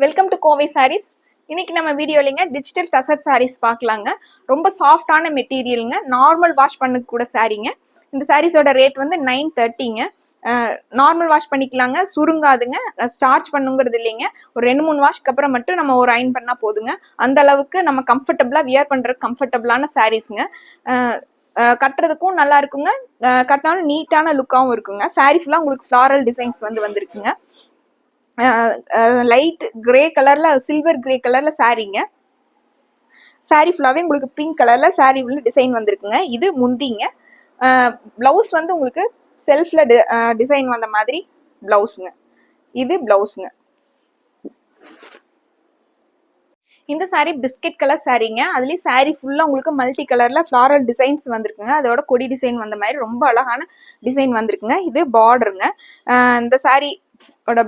Welcome to Kovai saris. இன்னைக்கு நம்ம வீடியோலிங்க digital tussar saris பார்க்கலாங்க. ரொம்ப சாஃப்டான மெட்டீரியலுங்க, நார்மல் வாஷ் பண்ண கூட சாரீங்க. இந்த சாரீஸோட ரேட் வந்து 930ங்க. நார்மல் வாஷ் பண்ணிக்கலாங்க, சுருங்காதுங்க, ஸ்டார்ச் பண்ணுங்கிறது இல்லைங்க. ஒரு 2-3 வாஷ்க்கு அப்புறம் மட்டும் நம்ம ஒரு அயன் பண்ணால் போதுங்க. அந்த அளவுக்கு நம்ம கம்ஃபர்டபுளாக வியர் பண்ணுற கம்ஃபர்டபுளான சாரீஸுங்க. கட்டுறதுக்கும் நல்லா இருக்குங்க, கட்டினாலும் நீட்டான லுக்காகவும் இருக்குங்க. சாரீ ஃபுல்லாக உங்களுக்கு ஃப்ளாரல் டிசைன்ஸ் வந்துருக்குங்க. லைட் கிரே கலர்ல, சில்வர் கிரே கலர்ல சாரீங்க. சாரீ ஃபுல்லாவே உங்களுக்கு பிங்க் கலர்ல சாரீ உள்ள டிசைன் வந்திருக்குங்க. இது முந்திங்க. பிளவுஸ் வந்து உங்களுக்கு செல்ஃப்ல டிசைன் வந்த மாதிரி பிளவுஸுங்க. இது பிளவுஸுங்க. இந்த சாரீ பிஸ்கெட் கலர் சாரீங்க. அதுலயும் சாரீ ஃபுல்லா உங்களுக்கு மல்டி கலர்ல ஃபிளாரல் டிசைன்ஸ் வந்திருக்குங்க. அதோட கொடி டிசைன் வந்த மாதிரி ரொம்ப அழகான டிசைன் வந்திருக்குங்க. இது பார்டருங்க. இந்த சாரீ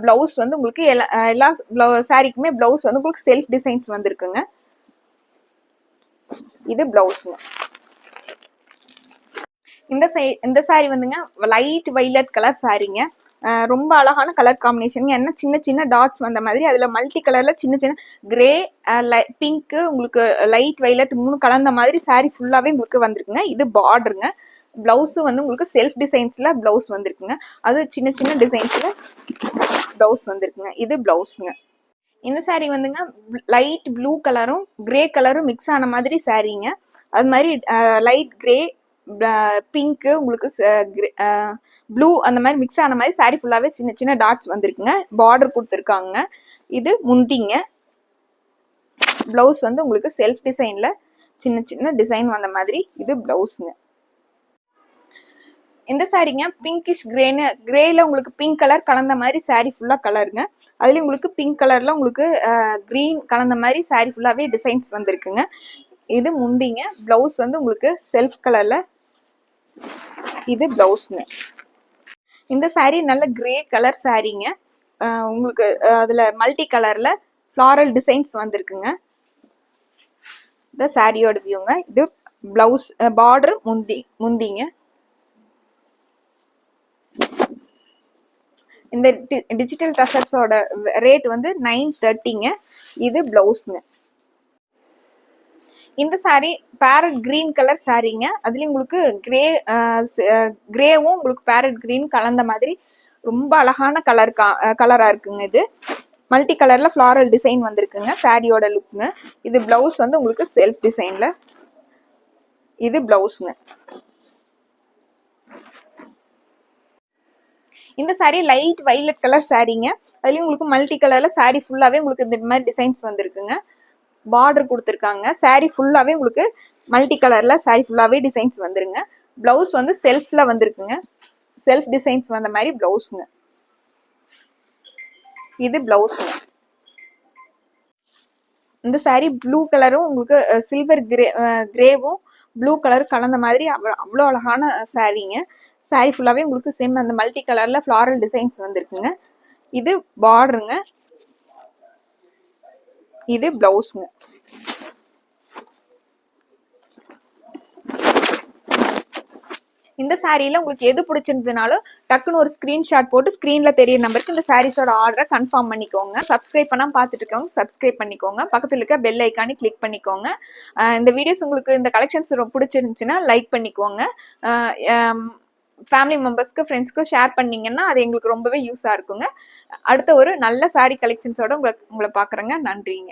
பிளவுஸ் வந்து உங்களுக்கு எல்லா சாரீக்குமே பிளவுஸ் வந்து உங்களுக்கு செல்ஃப் டிசைன்ஸ் வந்திருக்குங்க. இது பிளவுஸ்ங்க. இந்த சாரீ வந்துங்க லைட் வைலட் கலர் சாரீங்க. ரொம்ப அழகான கலர் காம்பினேஷன். என்ன சின்ன சின்ன டாட்ஸ் வந்த மாதிரி அதுல மல்டி கலர்ல சின்ன சின்ன கிரே, பிங்க், உங்களுக்கு லைட் வைலட் 3 கலந்த மாதிரி சாரீ ஃபுல்லாவே உங்களுக்கு வந்திருக்குங்க. இது பார்டருங்க. பிளவுஸும் வந்து உங்களுக்கு செல்ஃப் டிசைன்ஸ்ல பிளவுஸ் வந்திருக்குங்க. அது சின்ன சின்ன டிசைன்ஸ்ல பிளவுஸ் வந்திருக்குங்க. இது பிளவுஸ்ங்க. இந்த சாரீ வந்துங்க லைட் ப்ளூ கலரும் கிரே கலரும் மிக்ஸ் ஆன மாதிரி சாரீங்க. அது மாதிரி லைட் கிரே, பிங்க், உங்களுக்கு ப்ளூ அந்த மாதிரி மிக்ஸ் ஆன மாதிரி சாரீ ஃபுல்லாவே சின்ன சின்ன டாட்ஸ் வந்திருக்குங்க. பார்டர் கொடுத்துருக்காங்க. இது முந்திங்க. பிளவுஸ் வந்து உங்களுக்கு செல்ஃப் டிசைன்ல சின்ன சின்ன டிசைன் வந்த மாதிரி இது பிளவுஸ்ங்க. இந்த சாரீங்க பிங்கிஷ் கிரேல உங்களுக்கு பிங்க் கலர் கலந்த மாதிரி சாரீ ஃபுல்லா கலருங்க. அதுலயும் உங்களுக்கு பிங்க் கலர்ல உங்களுக்கு கிரீன் கலந்த மாதிரி சாரீ ஃபுல்லாவே டிசைன்ஸ் வந்திருக்குங்க. இது முந்திங்க. பிளவுஸ் வந்து உங்களுக்கு செல்ஃப் கலர்ல. இது பிளவுஸ்ங்க. இந்த சாரீ நல்ல கிரே கலர் சாரீங்க. உங்களுக்கு அதுல மல்டி கலர்ல ஃபிளாரல் டிசைன்ஸ் வந்திருக்குங்க. இந்த சாரியோட வியூங்க. இது பிளவுஸ், பார்டர், முந்திங்க. இந்த டிஜிட்டல் டசர்ஸோட ரேட் வந்து 930ங்க. இது பிளவுஸ்ங்க. இந்த சாரீ பேரட் கிரீன் கலர் சாரீங்க. அதுலயும் உங்களுக்கு கிரேவும் உங்களுக்கு பேரட் கிரீன் கலந்த மாதிரி ரொம்ப அழகான கலரா இருக்குங்க. இது மல்டி கலர்ல ஃபிளாரல் டிசைன் வந்திருக்குங்க. சாரியோட லுக்குங்க. இது பிளவுஸ் வந்து உங்களுக்கு செல்ஃப் டிசைன்ல. இது பிளவுஸ்ங்க. இந்த சாரீ லைட் வைலட் கலர் சாரீங்க. அதுலயும் உங்களுக்கு மல்டி கலர்ல சாரீ ஃபுல்லாவே உங்களுக்கு இந்த மாதிரி டிசைன்ஸ் வந்திருக்குங்க. பார்டர் கொடுத்துருக்காங்க. சாரீ ஃபுல்லாவே உங்களுக்கு மல்டி கலர்ல சாரீ ஃபுல்லாவே டிசைன்ஸ் வந்துருங்க. பிளவுஸ் வந்து செல்ஃப்ல வந்திருக்குங்க. செல்ஃப் டிசைன்ஸ் வந்த மாதிரி பிளவுஸ்ங்க. இது பிளவுஸ்ங்க. இந்த சாரீ ப்ளூ கலரும் உங்களுக்கு சில்வர் கிரேவும் ப்ளூ கலர் கலந்த மாதிரி அவ்வளோ அழகான சாரீங்க. சாரீ ஃபுல்லாவே உங்களுக்கு சேம் அந்த மல்டி கலர்ல ஃபிளாரல் டிசைன்ஸ் வந்திருக்குங்க. இது பார்டருங்க. இது பிளவுஸ்ங்க. இந்த சாரீல உங்களுக்கு எது பிடிச்சிருந்ததுனாலும் டக்குன்னு ஒரு ஸ்கிரீன்ஷாட் போட்டு ஸ்கிரீன்ல தெரிய நம்பருக்கு இந்த சாரீஸோட ஆர்டரை கன்ஃபார்ம் பண்ணிக்கோங்க. சப்ஸ்கிரைப் பண்ணாம பார்த்துட்டு இருக்கவங்க சப்ஸ்கிரைப் பண்ணிக்கோங்க. பக்கத்துல இருக்க பெல் ஐக்கானி கிளிக் பண்ணிக்கோங்க. இந்த வீடியோஸ் உங்களுக்கு இந்த கலெக்ஷன்ஸ் பிடிச்சிருந்துச்சுன்னா லைக் பண்ணிக்கோங்க. ஃபேமிலி மெம்பர்ஸ்க்கு, ஃப்ரெண்ட்ஸ்க்கு ஷேர் பண்ணீங்கன்னா அது எங்களுக்கு ரொம்பவே யூஸா இருக்குங்க. அடுத்த ஒரு நல்ல சாரீ கலெக்ஷன்ஸோட உங்களை பார்க்குறேங்க. நன்றிங்க.